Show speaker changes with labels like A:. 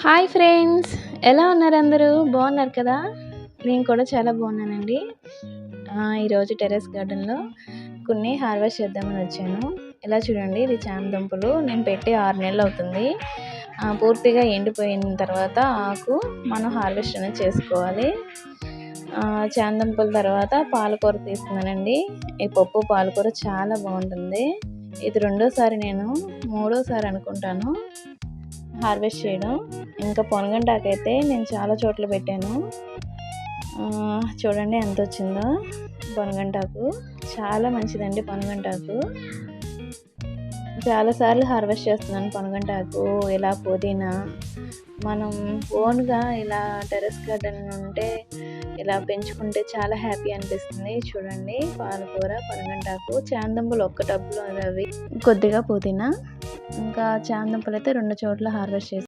A: Hi friends, ఎలా ఉన్నారు అందరూ? బాగున్నారు కదా? నేను కూడా చాలా బాగున్నానండి. ఈరోజు టెర్రస్ గార్డెన్లో కొన్ని హార్వెస్ట్ చేద్దామని వచ్చాను. ఇలా చూడండి, ఇది చామదుంపలు. నేను పెట్టి 6 నెలలు అవుతుంది. పూర్తిగా ఎండిపోయిన తర్వాత ఆకు మనం హార్వెస్ట్ అనేది చేసుకోవాలి. చామదుంపల తర్వాత పాలకూర తీస్తున్నానండి. ఈ పప్పు పాలకూర చాలా బాగుంటుంది. ఇది మూడోసారి అనుకుంటాను హార్వెస్ట్ చేయడం. ఇంకా పొనగంటాకైతే నేను చాలా చోట్ల పెట్టాను. చూడండి ఎంత వచ్చిందో. పొనగంటాకు చాలా మంచిదండి. పొనగంటాకు చాలాసార్లు హార్వెస్ట్ చేస్తున్నాను. పొనగంటాకు, ఇలా పుదీనా. మనం ఓన్గా ఇలా టెర్రస్ గార్డెన్ ఉంటే ఇలా పెంచుకుంటే చాలా హ్యాపీ అనిపిస్తుంది. చూడండి, పాలకూర, పొనగంటాకు, చామదుంపలు ఒక్క టబ్లో అవి, కొద్దిగా పుదీనా, ఇంకా చామదుంపలు అయితే 2 చోట్ల హార్వెస్ట్ చేస్తాను.